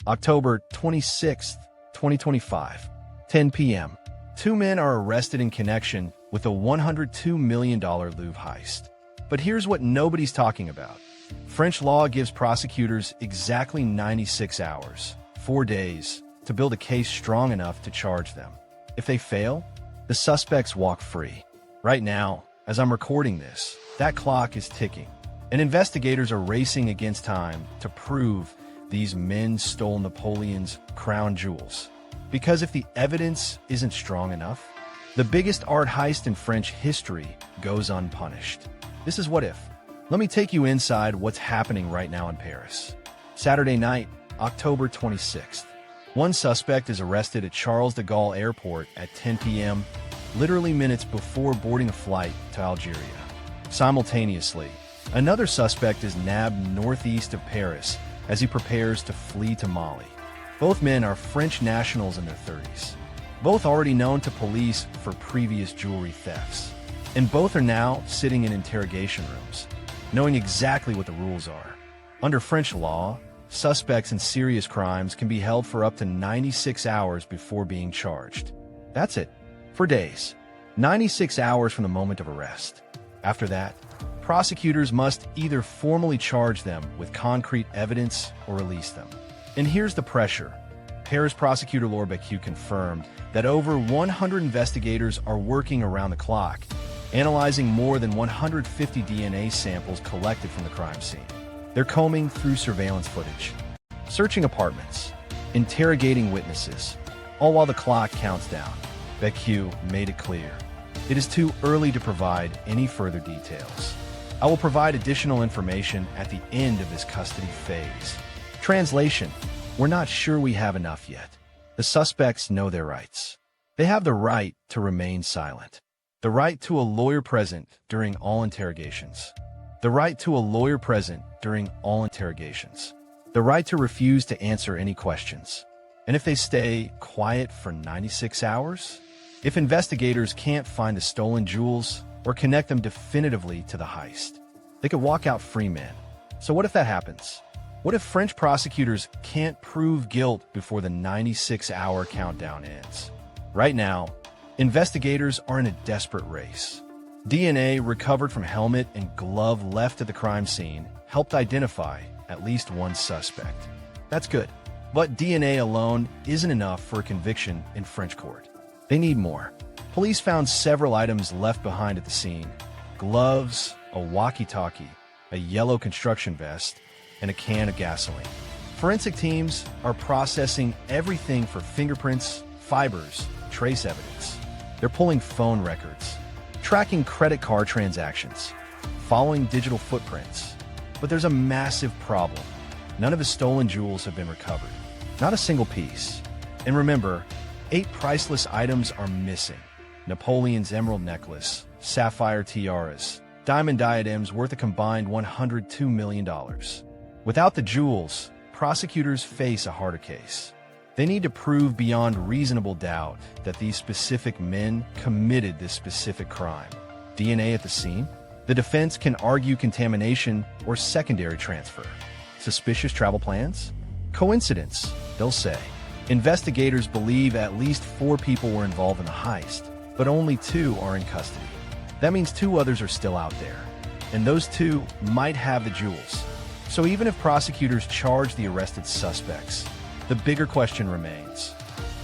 October 26, 2025, 10 p.m. Two men are arrested in connection with a $102 million Louvre heist. But here's what nobody's talking about. French law gives prosecutors exactly 96 hours, 4 days, to build a case strong enough to charge them. If they fail, the suspects walk free. Right now, as I'm recording this, that clock is ticking, and investigators are racing against time to prove these men stole Napoleon's crown jewels. Because if the evidence isn't strong enough, the biggest art heist in French history goes unpunished. This is What If. Let me take you inside what's happening right now in Paris. Saturday night, October 26th. One suspect is arrested at Charles de Gaulle Airport at 10 p.m., literally minutes before boarding a flight to Algeria. Simultaneously, another suspect is nabbed northeast of Paris as he prepares to flee to Mali. Both men are French nationals in their 30s, both already known to police for previous jewelry thefts, and both are now sitting in interrogation rooms, knowing exactly what the rules are. Under French law, suspects in serious crimes can be held for up to 96 hours before being charged. That's it, for days. 96 hours from the moment of arrest. After that, prosecutors must either formally charge them with concrete evidence or release them. And here's the pressure. Paris prosecutor Louvre Museum confirmed that over 100 investigators are working around the clock, analyzing more than 150 DNA samples collected from the crime scene. They're combing through surveillance footage, searching apartments, interrogating witnesses, all while the clock counts down. Museum made it clear. It is too early to provide any further details. I will provide additional information at the end of this custody phase. Translation: we're not sure we have enough yet. The suspects know their rights. They have the right to remain silent. The right to a lawyer present during all interrogations. The right to a lawyer present during all interrogations. The right to refuse to answer any questions. And if they stay quiet for 96 hours? If investigators can't find the stolen jewels or connect them definitively to the heist, they could walk out free men. So what if that happens? What if French prosecutors can't prove guilt before the 96-hour countdown ends? Right now, investigators are in a desperate race. DNA recovered from helmet and glove left at the crime scene helped identify at least one suspect. That's good. But DNA alone isn't enough for a conviction in French court. They need more. Police found several items left behind at the scene: gloves, a walkie-talkie, a yellow construction vest, and a can of gasoline. Forensic teams are processing everything for fingerprints, fibers, trace evidence. They're pulling phone records, tracking credit card transactions, following digital footprints. But there's a massive problem. None of the stolen jewels have been recovered. Not a single piece. And remember, 8 priceless items are missing: Napoleon's emerald necklace, sapphire tiaras, diamond diadems worth a combined $102 million. Without the jewels, prosecutors face a harder case. They need to prove beyond reasonable doubt that these specific men committed this specific crime. DNA at the scene? The defense can argue contamination or secondary transfer. Suspicious travel plans? Coincidence, they'll say. Investigators believe at least 4 people were involved in the heist, but only 2 are in custody. That means 2 others are still out there, and those 2 might have the jewels. So even if prosecutors charge the arrested suspects, the bigger question remains: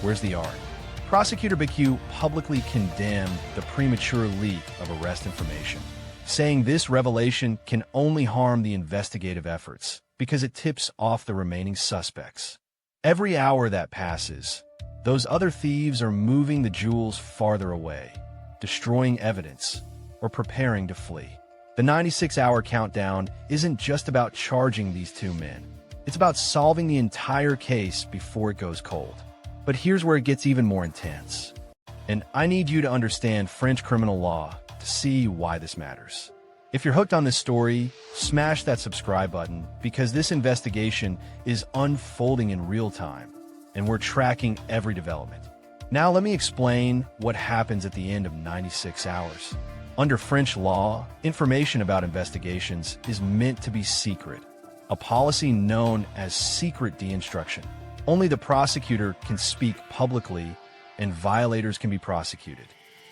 where's the art? Prosecutor Museum publicly condemned the premature leak of arrest information, saying this revelation can only harm the investigative efforts because it tips off the remaining suspects. Every hour that passes, those other thieves are moving the jewels farther away, destroying evidence, or preparing to flee. The 96-hour countdown isn't just about charging these 2 men. It's about solving the entire case before it goes cold. But here's where it gets even more intense. And I need you to understand French criminal law to see why this matters. If you're hooked on this story, smash that subscribe button, because this investigation is unfolding in real time, and we're tracking every development. Now let me explain what happens at the end of 96 hours. Under French law, information about investigations is meant to be secret, a policy known as secret de-instruction. Only the prosecutor can speak publicly, and violators can be prosecuted.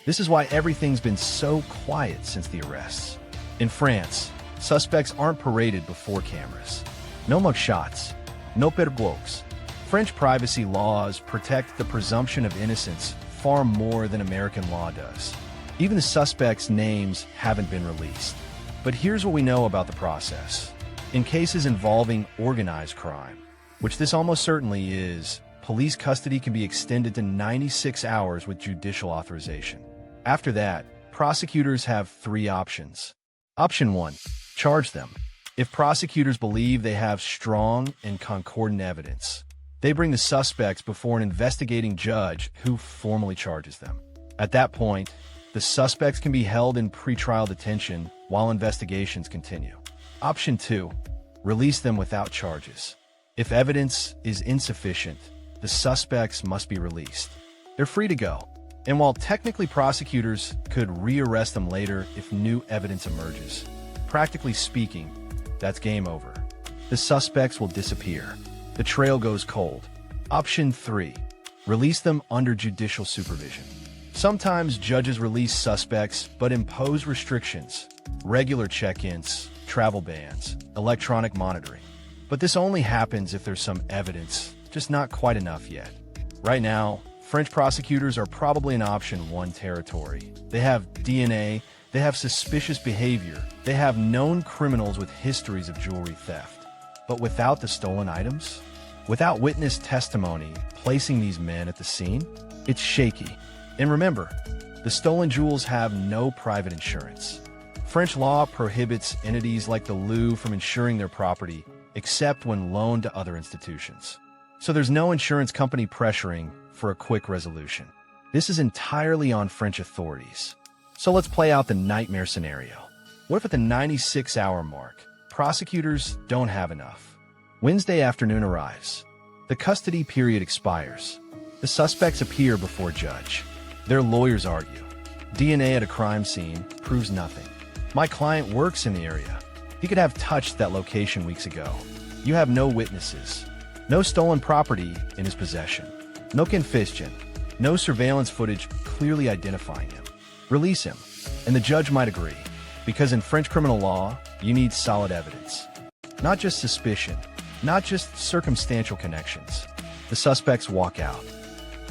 This is why everything's been so quiet since the arrests. In France, suspects aren't paraded before cameras. No mugshots, no perboques. French privacy laws protect the presumption of innocence far more than American law does. Even the suspects' names haven't been released. But here's what we know about the process. In cases involving organized crime, which this almost certainly is, police custody can be extended to 96 hours with judicial authorization. After that, prosecutors have three options. Option 1. Charge them. If prosecutors believe they have strong and concordant evidence, they bring the suspects before an investigating judge who formally charges them. At that point, the suspects can be held in pretrial detention while investigations continue. Option 2. Release them without charges. If evidence is insufficient, the suspects must be released. They're free to go. And while technically prosecutors could rearrest them later if new evidence emerges, practically speaking, that's game over. The suspects will disappear. The trail goes cold. Option 3. Release them under judicial supervision. Sometimes judges release suspects but impose restrictions, regular check-ins, travel bans, electronic monitoring. But this only happens if there's some evidence, just not quite enough yet. Right now, French prosecutors are probably in option 1 territory. They have DNA, they have suspicious behavior, they have known criminals with histories of jewelry theft. But without the stolen items? Without witness testimony placing these men at the scene? It's shaky. And remember, the stolen jewels have no private insurance. French law prohibits entities like the Louvre from insuring their property, except when loaned to other institutions. So there's no insurance company pressuring for a quick resolution. This is entirely on French authorities. So let's play out the nightmare scenario. What if at the 96-hour mark, prosecutors don't have enough? Wednesday afternoon arrives. The custody period expires. The suspects appear before judge. Their lawyers argue. DNA at a crime scene proves nothing. My client works in the area. He could have touched that location weeks ago. You have no witnesses. No stolen property in his possession. No confession. No surveillance footage clearly identifying him. Release him, and the judge might agree, because in French criminal law, you need solid evidence. Not just suspicion, not just circumstantial connections. The suspects walk out.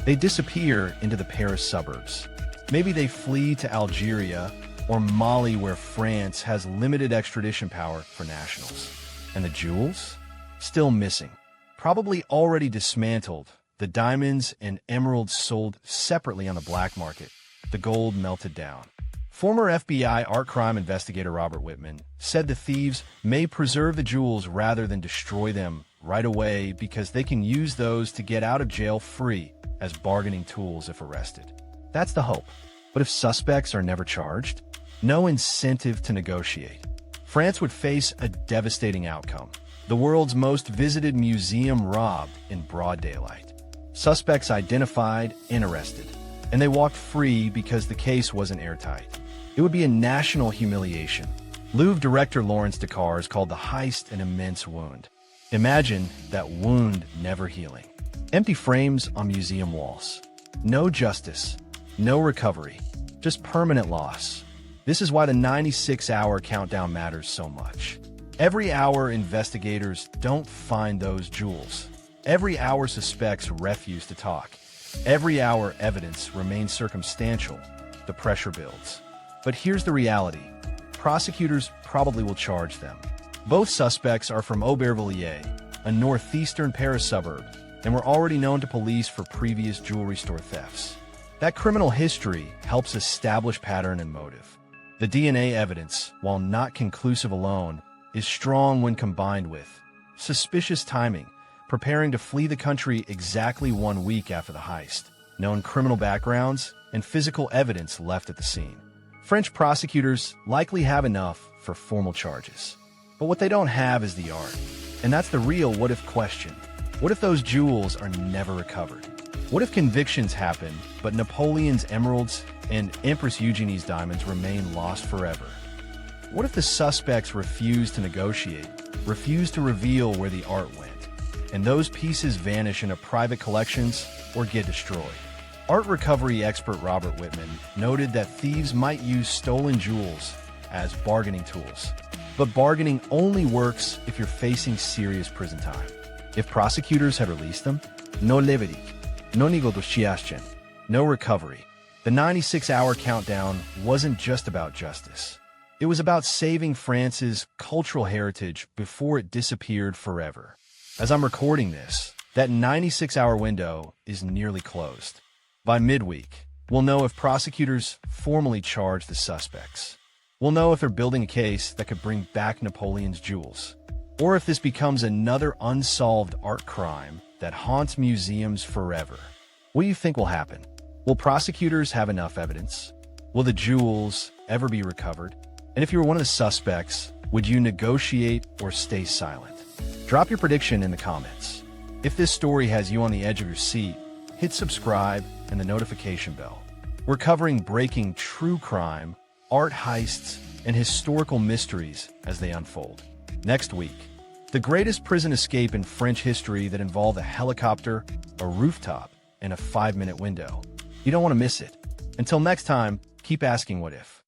They disappear into the Paris suburbs. Maybe they flee to Algeria or Mali, where France has limited extradition power for nationals. And the jewels? Still missing. Probably already dismantled. The diamonds and emeralds sold separately on the black market. The gold melted down. Former FBI art crime investigator Robert Whitman said the thieves may preserve the jewels rather than destroy them right away because they can use those to get out of jail free as bargaining tools if arrested. That's the hope. But if suspects are never charged, no incentive to negotiate. France would face a devastating outcome. The world's most visited museum robbed in broad daylight. Suspects identified and arrested. And they walked free because the case wasn't airtight. It would be a national humiliation. Louvre director Lawrence Descartes called the heist an immense wound. Imagine that wound never healing. Empty frames on museum walls. No justice. No recovery. Just permanent loss. This is why the 96-hour countdown matters so much. Every hour investigators don't find those jewels. Every hour suspects refuse to talk. Every hour evidence remains circumstantial. The pressure builds. But here's the reality. Prosecutors probably will charge them. Both suspects are from Aubervilliers, a northeastern Paris suburb, and were already known to police for previous jewelry store thefts. That criminal history helps establish pattern and motive. The DNA evidence, while not conclusive alone, is strong when combined with suspicious timing, preparing to flee the country exactly 1 week after the heist, known criminal backgrounds, and physical evidence left at the scene. French prosecutors likely have enough for formal charges. But what they don't have is the art. And that's the real what-if question. What if those jewels are never recovered? What if convictions happen, but Napoleon's emeralds and Empress Eugenie's diamonds remain lost forever? What if the suspects refuse to negotiate, refuse to reveal where the art went? and those pieces vanish into private collections or get destroyed. Art recovery expert Robert Whitman noted that thieves might use stolen jewels as bargaining tools. But bargaining only works if you're facing serious prison time. If prosecutors had released them, no levity, no negociation, no recovery. The 96-hour countdown wasn't just about justice. It was about saving France's cultural heritage before it disappeared forever. As I'm recording this, that 96-hour window is nearly closed. By midweek, we'll know if prosecutors formally charge the suspects. We'll know if they're building a case that could bring back Napoleon's jewels, or if this becomes another unsolved art crime that haunts museums forever. What do you think will happen? Will prosecutors have enough evidence? Will the jewels ever be recovered? And if you were one of the suspects, would you negotiate or stay silent? Drop your prediction in the comments. If this story has you on the edge of your seat, hit subscribe and the notification bell. We're covering breaking true crime, art heists, and historical mysteries as they unfold. Next week, the greatest prison escape in French history that involved a helicopter, a rooftop, and a 5-minute window. You don't want to miss it. Until next time, keep asking what if.